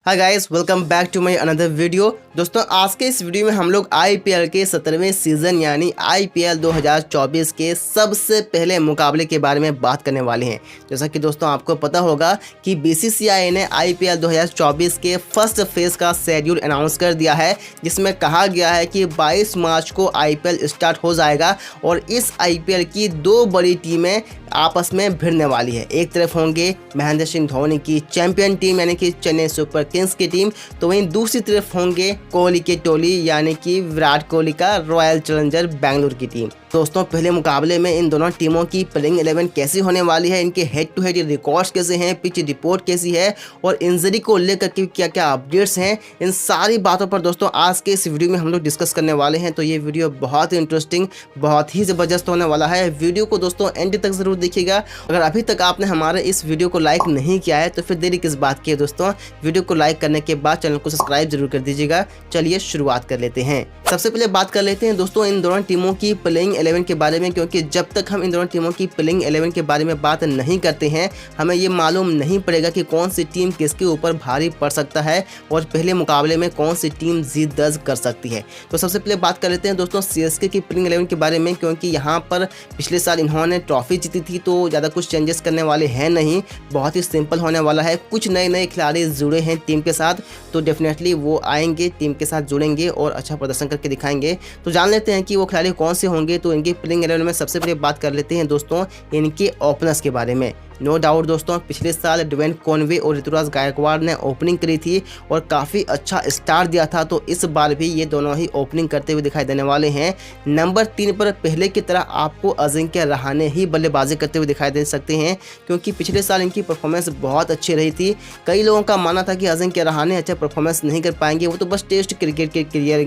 Hi guys, welcome back to my another video. दोस्तों, आज के इस वीडियो में हम लोग आईपीएल के 17वें सीज़न यानी आईपीएल 2024 के सबसे पहले मुकाबले के बारे में बात करने वाले हैं। जैसा कि दोस्तों आपको पता होगा कि बीसीसीआई ने आईपीएल 2024 के फर्स्ट फेज़ का शेड्यूल अनाउंस कर दिया है, जिसमें कहा गया है कि 22 मार्च को आईपीएल स्टार्ट हो जाएगा और इस आईपीएल की दो बड़ी टीमें आपस में भिड़ने वाली है। एक तरफ होंगे महेंद्र सिंह धोनी की चैंपियन टीम यानी कि चेन्नई सुपर किंग्स की टीम, तो वहीं दूसरी तरफ होंगे कोहली की टोली यानी कि विराट कोहली का रॉयल चैलेंजर बेंगलुरु की टीम। दोस्तों, पहले मुकाबले में इन दोनों टीमों की प्लेइंग 11 कैसी होने वाली है, इनके हेड टू हेड रिकॉर्ड्स कैसे हैं, पिच रिपोर्ट कैसी है और इंजरी को लेकर के क्या क्या अपडेट्स हैं, इन सारी बातों पर दोस्तों आज के इस वीडियो में हम लोग डिस्कस करने वाले हैं। तो ये वीडियो बहुत ही इंटरेस्टिंग, बहुत ही ज़बरदस्त होने वाला है। वीडियो को दोस्तों एंड तक ज़रूर देखिएगा। अगर अभी तक आपने हमारे इस वीडियो को लाइक नहीं किया है तो फिर देरी किस बात की है दोस्तों। वीडियो को लाइक करने के बाद चैनल को सब्सक्राइब जरूर कर दीजिएगा। चलिए शुरुआत कर लेते हैं। सबसे पहले बात कर लेते हैं दोस्तों इन दोनों टीमों की प्लेइंग 11 के बारे में, क्योंकि जब तक हम इन दोनों टीमों की प्लेइंग 11 के बारे में बात नहीं करते हैं हमें ये मालूम नहीं पड़ेगा कि कौन सी टीम किसके ऊपर भारी पड़ सकता है और पहले मुकाबले में कौन सी टीम जीत दर्ज कर सकती है। तो सबसे पहले बात कर लेते हैं दोस्तों सीएसके की प्लेइंग 11 के बारे में, क्योंकि यहाँ पर पिछले साल इन्होंने ट्रॉफी जीती थी तो ज़्यादा कुछ चेंजेस करने वाले हैं नहीं, बहुत ही सिंपल होने वाला है। कुछ नए खिलाड़ी जुड़े हैं टीम के साथ, तो डेफिनेटली वो आएंगे, टीम के साथ जुड़ेंगे और अच्छा प्रदर्शन करके दिखाएंगे। तो जान लेते हैं कि वो खिलाड़ी कौन से होंगे। तो इनकी प्लेइंग 11 में सबसे पहले बात कर लेते हैं दोस्तों इनके ओपनर्स के बारे में। नो डाउट दोस्तों, पिछले साल ड्वेन कॉनवे और ऋतुराज गायकवाड़ ने ओपनिंग करी थी और काफ़ी अच्छा स्टार्ट दिया था, तो इस बार भी ये दोनों ही ओपनिंग करते हुए दिखाई देने वाले हैं। नंबर 3 पर पहले की तरह आपको अजिंक्य रहाणे ही बल्लेबाजी करते हुए दिखाई दे सकते हैं, क्योंकि पिछले साल इनकी परफॉर्मेंस बहुत अच्छी रही थी। कई लोगों का मानना था कि अजिंक्य रहाणे अच्छा परफॉर्मेंस नहीं कर पाएंगे, वो तो बस टेस्ट क्रिकेट के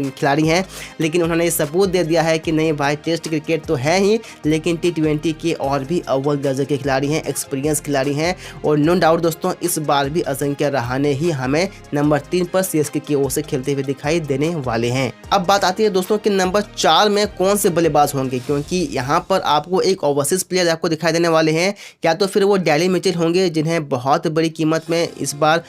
खिलाड़ी हैं, लेकिन उन्होंने ये सबूत दे दिया है कि नहीं भाई, टेस्ट क्रिकेट तो है ही, लेकिन T20 के और भी अव्वल दर्जे के खिलाड़ी हैं, एक्सपीरियंस खिलाड़ी हैं। और नो डाउट दोस्तों इस बार भी अजिंक्य रहाणे ही हमें नंबर 3 पर सीएसके की ओर से खेलते हुए दिखाई देने वाले हैं। अब बात आती है दोस्तों कि नंबर 4 में कौन से बल्लेबाज होंगे, क्योंकि यहाँ पर आपको एक ओवरसीज प्लेयर आपको दिखाई देने वाले हैं। क्या तो फिर वो डेली मिचेल होंगे, जिन्हें बहुत बड़ी कीमत में इस बार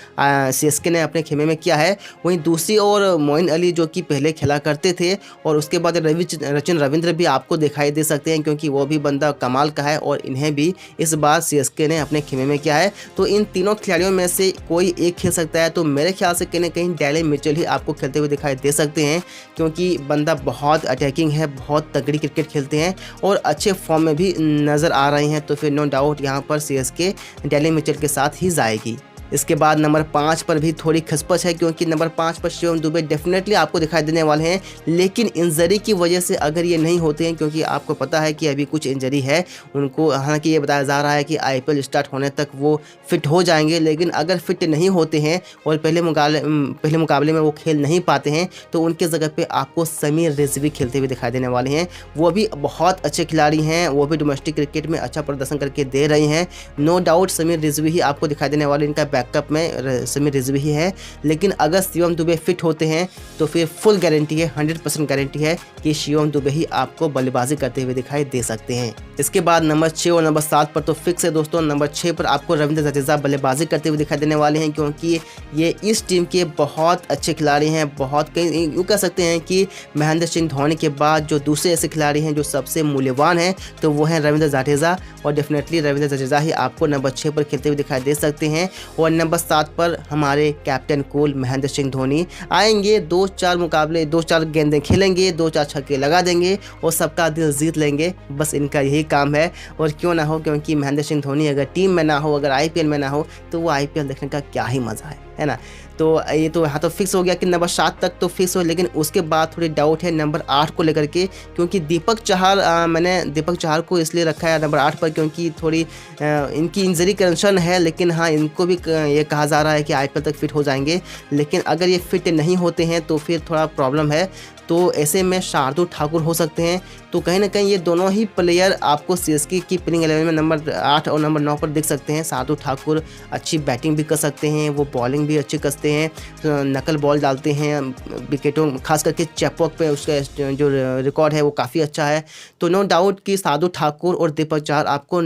सीएसके ने अपने खेमे में किया है। वहीं दूसरी ओर मोइन अली जो कि पहले खेला करते थे, और उसके बाद रचिन रविंद्र भी आपको दिखाई दे सकते हैं, क्योंकि वो भी बंदा कमाल का है और इन्हें भी इस बार सीएसके ने अपने खेमे में किया है। तो इन तीनों खिलाड़ियों में से कोई एक खेल सकता है, तो मेरे ख्याल से कहीं ना कहीं डेली मिचेल ही आपको खेलते हुए दिखाई दे सकते हैं, क्योंकि बंदा बहुत अटैकिंग है, बहुत तगड़ी क्रिकेट खेलते हैं और अच्छे फॉर्म में भी नज़र आ रहे हैं। तो फिर नो डाउट यहाँ पर सीएसके डेली मिचेल के साथ ही जाएगी। इसके बाद नंबर 5 पर भी थोड़ी खसपस है, क्योंकि नंबर 5 पर शिवम दुबे डेफिनेटली आपको दिखाई देने वाले हैं, लेकिन इंजरी की वजह से अगर ये नहीं होते हैं, क्योंकि आपको पता है कि अभी कुछ इंजरी है उनको, हालांकि ये बताया जा रहा है कि आईपीएल स्टार्ट होने तक वो फिट हो जाएंगे, लेकिन अगर फिट नहीं होते हैं और पहले मुकाबले में वो खेल नहीं पाते हैं तो उनके जगह पर आपको समीर रिजवी खेलते हुए दिखाई देने वाले हैं। वो भी बहुत अच्छे खिलाड़ी हैं, वो भी डोमेस्टिक क्रिकेट में अच्छा प्रदर्शन करके दे रहे हैं। नो डाउट समीर रिजवी ही आपको दिखाई देने वाले, इनका बैकअप में समीर रिजवी ही है, लेकिन अगर शिवम दुबे फिट होते हैं तो फिर फुल गारंटी है, 100% गारंटी है कि शिवम दुबे ही आपको बल्लेबाजी करते हुए दिखाई दे सकते हैं। इसके बाद नंबर 6 और नंबर 7 पर तो फिक्स है दोस्तों। नंबर 6 पर आपको रविंद्र जडेजा बल्लेबाजी करते हुए दिखाई देने वाले हैं, क्योंकि ये इस टीम के बहुत अच्छे खिलाड़ी हैं। बहुत कई यूँ कह सकते हैं कि महेंद्र सिंह धोनी के बाद जो दूसरे ऐसे खिलाड़ी हैं जो सबसे मूल्यवान हैं, तो वो हैं रविंद्र जडेजा, और डेफिनेटली रविंद्र जडेजा ही आपको नंबर 6 पर खेलते हुए दिखाई दे सकते हैं। और नंबर 7 पर हमारे कैप्टन कूल महेंद्र सिंह धोनी आएंगे, 2-4 मुकाबले 2-4 गेंदें खेलेंगे, 2-4 छक्के लगा देंगे और सबका दिल जीत लेंगे, बस इनका यही काम है। और क्यों ना हो, क्योंकि महेंद्र सिंह धोनी अगर टीम में ना हो, अगर आईपीएल में ना हो, तो वो आईपीएल देखने का क्या ही मज़ा है ना। तो ये तो यहाँ तो फिक्स हो गया कि नंबर 7 तक तो फिक्स हो, लेकिन उसके बाद थोड़ी डाउट है नंबर 8 को लेकर के, क्योंकि दीपक चहर मैंने दीपक चहर को इसलिए रखा है नंबर 8 पर, क्योंकि थोड़ी इनकी इंजरी कंसर्न है, लेकिन हाँ इनको भी ये कहा जा रहा है कि आईपीएल तक फिट हो जाएंगे, लेकिन अगर ये फिट नहीं होते हैं तो फिर थोड़ा प्रॉब्लम है। तो ऐसे में शार्दुल ठाकुर हो सकते हैं। तो कहीं ना कहीं ये दोनों ही प्लेयर आपको सीएसके की प्लेइंग 11 में नंबर 8 और नंबर 9 पर दिख सकते हैं। शार्दुल ठाकुर अच्छी बैटिंग भी कर सकते हैं, वो बॉलिंग भी अच्छी करते हैं, तो नकल बॉल डालते हैं विकेटों, खास करके चेपॉक पे उसका जो रिकॉर्ड है वो काफ़ी अच्छा है। तो नो डाउट कि शार्दुल ठाकुर और दीपक चहर आपको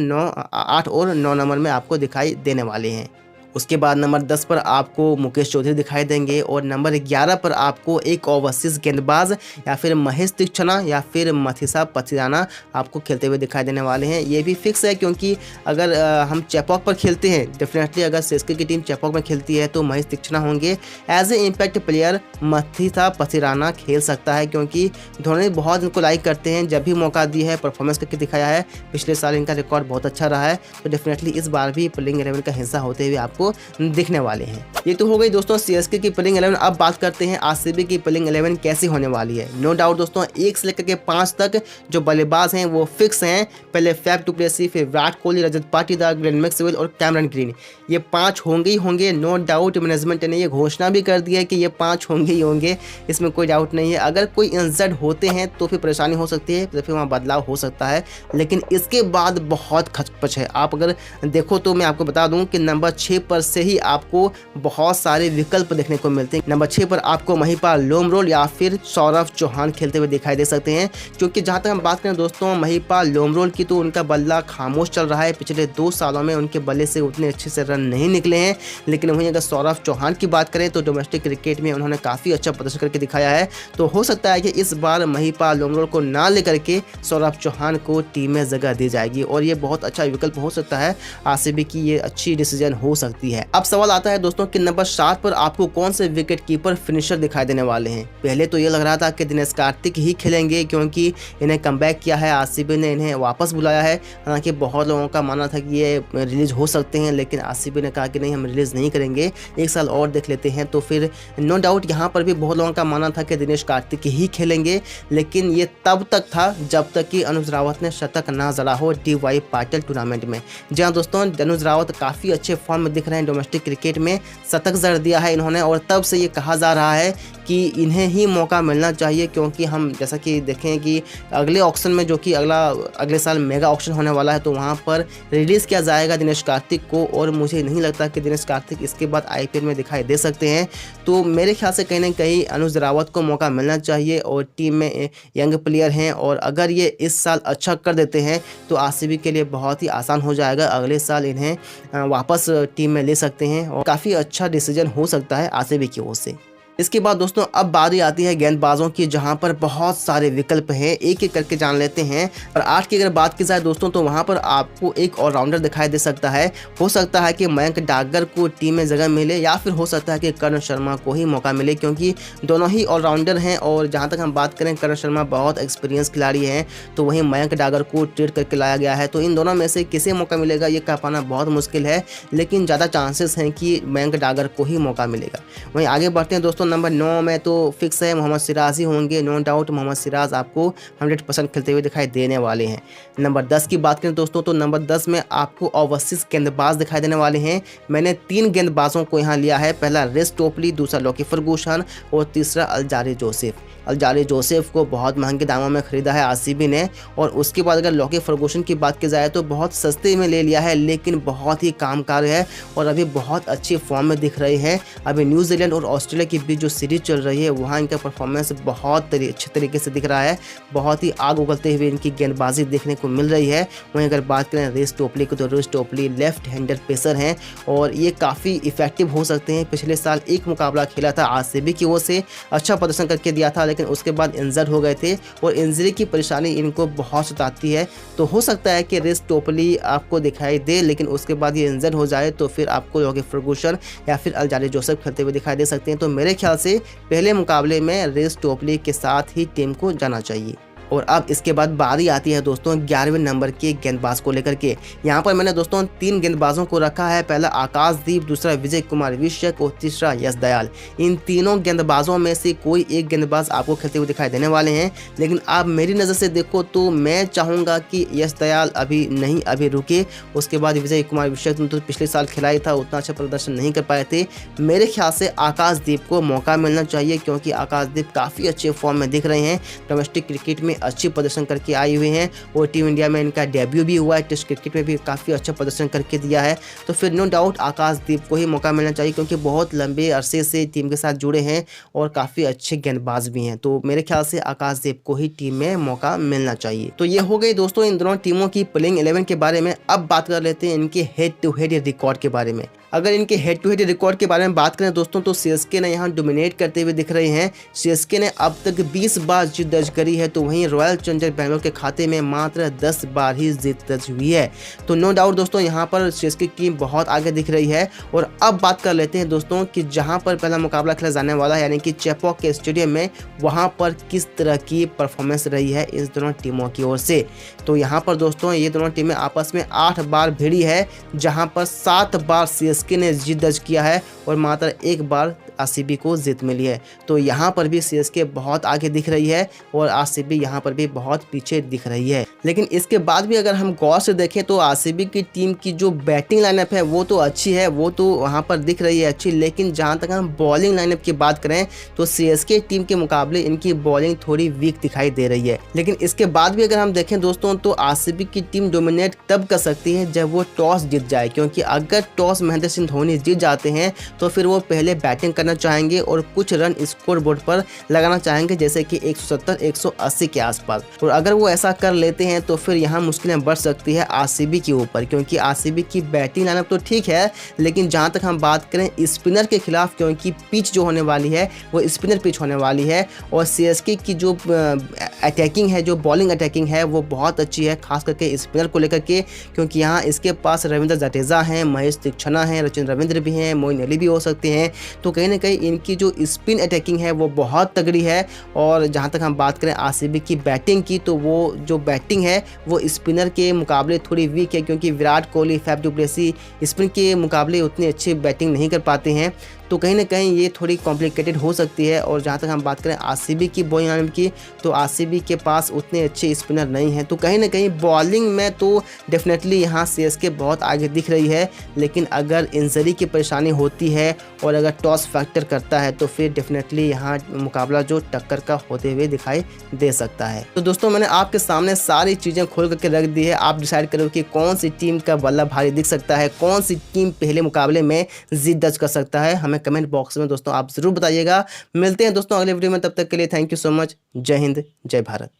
8 और 9 नंबर में आपको दिखाई देने वाले हैं। उसके बाद नंबर 10 पर आपको मुकेश चौधरी दिखाई देंगे और नंबर 11 पर आपको एक ओवरसीज गेंदबाज या फिर महेश तीक्षणा या फिर मथीसा पथिराना आपको खेलते हुए दिखाई देने वाले हैं। ये भी फिक्स है क्योंकि अगर हम चेपॉक पर खेलते हैं, डेफिनेटली अगर सीएसके की टीम चेपॉक में खेलती है तो महेश तीक्षणा होंगे। As a impact player Matheesha Pathirana खेल सकता है क्योंकि धोनी बहुत इनको लाइक करते हैं, जब भी मौका दिया है परफॉर्मेंस करके दिखाया है। पिछले साल इनका रिकॉर्ड बहुत अच्छा रहा है, तो डेफिनेटली इस बार भी प्लेइंग 11 का हिस्सा होते हुए आपको दिखने वाले हैं। ये तो हो गई दोस्तों सीएसके की प्लेइंग 11। अब बात करते हैं आरसीबी की प्लेइंग 11 कैसी होने वाली है। नो डाउट दोस्तों 1 से लेकर के 5 तक जो बल्लेबाज हैं वो फिक्स हैं। पहले फैफ डु प्लेसी, फिर विराट कोहली, रजत पाटीदार, ग्लेन मैक्सवेल और कैमरन ग्रीन, ये 5 होंगे ही होंगे। नो डाउट मैनेजमेंट ने ये घोषणा भी कर दी है कि ये 5 होंगे ही होंगे, इसमें कोई डाउट नहीं है। अगर कोई इंजर्ड होते हैं तो फिर परेशानी हो सकती है, तो फिर वहाँ बदलाव हो सकता है, लेकिन इसके बाद बहुत खचपच है। आप अगर देखो तो मैं आपको बता दूं कि नंबर 6 पर से ही आपको बहुत सारे विकल्प देखने को मिलते हैं। नंबर 6 पर आपको महिपाल लोमरोल या फिर सौरव चौहान खेलते हुए दिखाई दे सकते हैं, क्योंकि जहां तक हम बात करें दोस्तों महिपाल लोमरोल की, तो उनका बल्ला खामोश चल रहा है। पिछले 2 सालों में उनके बल्ले से उतने अच्छे से रन नहीं निकले हैं। लेकिन वहीं अगर सौरव चौहान की बात करें तो डोमेस्टिक क्रिकेट में उन्होंने काफ़ी अच्छा प्रदर्शन करके दिखाया है, तो हो सकता है कि इस बार महिपाल लोमरोल को ना लेकर के सौरव चौहान को टीम में जगह दी जाएगी और ये बहुत अच्छा विकल्प हो सकता है। आरसीबी की ये अच्छी डिसीजन हो सकती है। अब सवाल आता है दोस्तों कि नंबर 7 पर आपको कौन से विकेट कीपर फिनिशर दिखाई देने वाले हैं। पहले तो ये लग रहा था कि दिनेश कार्तिक ही खेलेंगे क्योंकि इन्हें कमबैक किया है, आरसीबी ने इन्हें वापस बुलाया है। हालांकि बहुत लोगों का मानना था कि ये रिलीज हो सकते हैं, लेकिन आरसीबी ने कहा कि नहीं, हम रिलीज नहीं करेंगे, 1 साल और देख लेते हैं। तो फिर नो डाउट यहाँ पर भी बहुत लोगों का मानना था कि दिनेश कार्तिक ही खेलेंगे, लेकिन ये तब तक था जब तक कि अनुज रावत ने शतक ना जड़ा हो डीवाई पाटिल टूर्नामेंट में। जहां दोस्तों अनुज रावत काफ़ी अच्छे फॉर्म में दिख रहे हैं, डोमेस्टिक क्रिकेट में शतक जड़ दिया है इन्होंने, और तब से ये कहा जा रहा है कि इन्हें ही मौका मिलना चाहिए, क्योंकि हम जैसा कि देखें कि अगले ऑक्शन में, जो कि अगले साल मेगा ऑक्शन होने वाला है, तो वहाँ पर रिलीज़ किया जाएगा दिनेश कार्तिक को, और मुझे नहीं लगता कि दिनेश कार्तिक इसके बाद आईपीएल में दिखाई दे सकते हैं। तो मेरे ख्याल से कहीं ना कहीं अनुज रावत को मौका मिलना चाहिए, और टीम में यंग प्लेयर हैं, और अगर ये इस साल अच्छा कर देते हैं तो आरसीबी के लिए बहुत ही आसान हो जाएगा। अगले साल इन्हें वापस टीम में ले सकते हैं और काफ़ी अच्छा डिसीजन हो सकता है आरसीबी की ओर से। इसके बाद दोस्तों अब बारी आती है गेंदबाजों की, जहां पर बहुत सारे विकल्प हैं, एक एक करके जान लेते हैं। और 8 की अगर बात की जाए दोस्तों तो वहां पर आपको एक ऑलराउंडर दिखाई दे सकता है। हो सकता है कि मयंक डागर को टीम में जगह मिले, या फिर हो सकता है कि करण शर्मा को ही मौका मिले, क्योंकि दोनों ही ऑलराउंडर हैं। और जहाँ तक हम बात करें, करण शर्मा बहुत एक्सपीरियंस खिलाड़ी हैं, तो वहीं मयंक डागर को ट्रेड करके लाया गया है। तो इन दोनों में से किसे मौका मिलेगा ये कह पाना बहुत मुश्किल है, लेकिन ज़्यादा चांसेस हैं कि मयंक डागर को ही मौका मिलेगा। वहीं आगे बढ़ते हैं दोस्तों, नंबर 9 में तो फिक्स है मोहम्मद सिराज ही होंगे। नो डाउट मोहम्मद सिराज आपको 100% खेलते हुए दिखाई देने वाले हैं। नंबर 10 की बात करें दोस्तों तो नंबर 10 में आपको ओवरसीज गेंदबाज दिखाई देने वाले हैं। मैंने 3 गेंदबाजों को यहाँ लिया है, पहला रेस टोपली, दूसरा लॉकी फर्गूसन और तीसरा अल्जारी जोसेफ। अल्जारी जोसेफ को बहुत महंगे दामों में खरीदा है आरसीबी ने, और उसके बाद अगर लॉकी फर्गूसन की बात की जाए तो बहुत सस्ते में ले लिया है, लेकिन बहुत ही कामकार है और अभी बहुत अच्छी फॉर्म में दिख रहे हैं। अभी न्यूजीलैंड और ऑस्ट्रेलिया के बीच जो सीरीज चल रही है वहाँ इनका परफॉर्मेंस बहुत अच्छे तरीके से दिख रहा है, बहुत ही आग उगलते हुए इनकी गेंदबाजी देखने को मिल रही है। वहीं अगर बात करें रेस टोपली की, तो रेस टोपली लेफ्ट हैंडर पेसर हैं और ये काफ़ी इफेक्टिव हो सकते हैं। पिछले साल एक मुकाबला खेला था आरसीबी की ओर से, अच्छा प्रदर्शन करके दिया था, लेकिन उसके बाद इंजर्ड हो गए थे और इंजरी की परेशानी इनको बहुत सताती है। तो हो सकता है कि रेस टोपली आपको दिखाई दे, लेकिन उसके बाद ये इंजर्ड हो जाए तो फिर आपको लॉकी फर्गूसन या फिर अल्जारी जोसेफ खेलते हुए दिखाई दे सकते हैं। तो मेरे ख्याल से पहले मुकाबले में रेस टोपली के साथ ही टीम को जाना चाहिए। और अब इसके बाद बारी आती है दोस्तों 11वें नंबर के गेंदबाज को लेकर के। यहाँ पर मैंने दोस्तों 3 गेंदबाजों को रखा है, पहला आकाशदीप, दूसरा विजय कुमार विश्वक और तीसरा यश दयाल। इन तीनों गेंदबाजों में से कोई एक गेंदबाज आपको खेलते हुए दिखाई देने वाले हैं, लेकिन आप मेरी नज़र से देखो तो मैं चाहूँगा कि यश दयाल अभी रुके। उसके बाद विजय कुमार विश्वक तो पिछले साल खिलाया था, उतना अच्छा प्रदर्शन नहीं कर पाए थे। मेरे ख्याल से आकाशदीप को मौका मिलना चाहिए, क्योंकि आकाशदीप काफ़ी अच्छे फॉर्म में दिख रहे हैं, डोमेस्टिक क्रिकेट में अच्छी प्रदर्शन करके आए हुए हैं और टीम इंडिया में इनका डेब्यू भी हुआ है, टेस्ट क्रिकेट में भी काफ़ी अच्छा प्रदर्शन करके दिया है। तो फिर नो डाउट आकाशदीप को ही मौका मिलना चाहिए, क्योंकि बहुत लंबे अरसे से टीम के साथ जुड़े हैं और काफ़ी अच्छे गेंदबाज भी हैं। तो मेरे ख्याल से आकाशदीप को ही टीम में मौका मिलना चाहिए। तो ये हो गई दोस्तों इन दोनों टीमों की प्लेइंग 11 के बारे में। अब बात कर लेते हैं इनके हेड टू हेड रिकॉर्ड के बारे में। अगर इनके हेड टू हेड रिकॉर्ड के बारे में बात करें दोस्तों तो सीएसके ने यहाँ डोमिनेट करते हुए दिख रहे हैं। सीएसके ने अब तक 20 बार जीत दर्ज करी है, तो वहीं रॉयल चैलेंजर बेंगलोर के खाते में मात्र 10 बार ही जीत दर्ज हुई है। तो नो डाउट दोस्तों यहाँ पर सीएसके की टीम बहुत आगे दिख रही है। और अब बात कर लेते हैं दोस्तों कि जहाँ पर पहला मुकाबला खेला जाने वाला है यानी कि चेपॉक के स्टेडियम में, वहाँ पर किस तरह की परफॉर्मेंस रही है इस दोनों टीमों की ओर से। तो यहाँ पर दोस्तों ये दोनों टीमें आपस में 8 बार भिड़ी है, जहाँ पर 7 बार सीएसके ने जीत दर्ज किया है और मात्र 1 बार आरसीबी को जीत मिली है। तो यहाँ पर भी सीएसके बहुत आगे दिख रही है और आरसीबी यहाँ पर भी बहुत पीछे दिख रही है। लेकिन इसके बाद भी अगर हम गौर से देखें तो आरसीबी की टीम की जो बैटिंग लाइनअप है वो तो अच्छी है, वो तो वहाँ पर दिख रही है अच्छी। लेकिन जहाँ तक हम बॉलिंग लाइनअप की बात करें तो सीएसके टीम के मुकाबले इनकी बॉलिंग थोड़ी वीक दिखाई दे रही है। लेकिन इसके बाद भी अगर हम देखें दोस्तों तो आरसीबी की टीम डोमिनेट तब कर सकती है जब वो टॉस जीत जाए, क्योंकि अगर टॉस महेंद्र सिंह धोनी जीत जाते हैं तो फिर वो पहले बैटिंग करना चाहेंगे और कुछ रन स्कोर बोर्ड पर लगाना चाहेंगे, जैसे कि 170-180 के आसपास। और अगर वो ऐसा कर लेते हैं तो फिर यहाँ मुश्किलें बढ़ सकती है आरसीबी के ऊपर, क्योंकि आरसीबी की बैटिंग लाइनअप तो ठीक है, लेकिन जहाँ तक हम बात करें स्पिनर के खिलाफ, क्योंकि पिच जो होने वाली है वो स्पिनर पिच होने वाली है। और सीएसके की जो अटैकिंग है, जो बॉलिंग अटैकिंग है वो बहुत अच्छी है, खास करके स्पिनर को लेकर के, क्योंकि यहाँ इसके पास रविंद्र जडेजा हैं, महेश तीक्षणा हैं, रचिन रविंद्र भी हैं, मोइन अली भी हो सकते हैं। तो कहीं ना कहीं इनकी जो स्पिन अटैकिंग है वो बहुत तगड़ी है। और जहाँ तक हम बात करें आरसीबी की बैटिंग की, तो वो जो बैटिंग है वो स्पिनर के मुकाबले थोड़ी वीक है, क्योंकि Virat Kohli, Faf du Plessis spin के मुकाबले उतनी अच्छी बैटिंग नहीं कर पाते हैं। तो कहीं ना कहीं ये थोड़ी कॉम्प्लिकेटेड हो सकती है। और जहाँ तक हम बात करें आरसीबी की बॉलिंग लाइनअप की, तो आरसीबी के पास उतने अच्छे स्पिनर नहीं हैं। तो कहीं ना कहीं बॉलिंग में तो डेफिनेटली यहाँ सीएसके बहुत आगे दिख रही है। लेकिन अगर इंजरी की परेशानी होती है और अगर टॉस फैक्टर करता है तो फिर डेफिनेटली यहाँ मुकाबला जो टक्कर का होते हुए दिखाई दे सकता है। तो दोस्तों मैंने आपके सामने सारी चीज़ें खोल करके रख दी है। आप डिसाइड करो कि कौन सी टीम का बल्ला भारी दिख सकता है, कौन सी टीम पहले मुकाबले में जीत दर्ज कर सकता है। हमें कमेंट बॉक्स में दोस्तों आप जरूर बताइएगा। मिलते हैं दोस्तों अगले वीडियो में, तब तक के लिए थैंक यू सो मच। जय हिंद, जय भारत।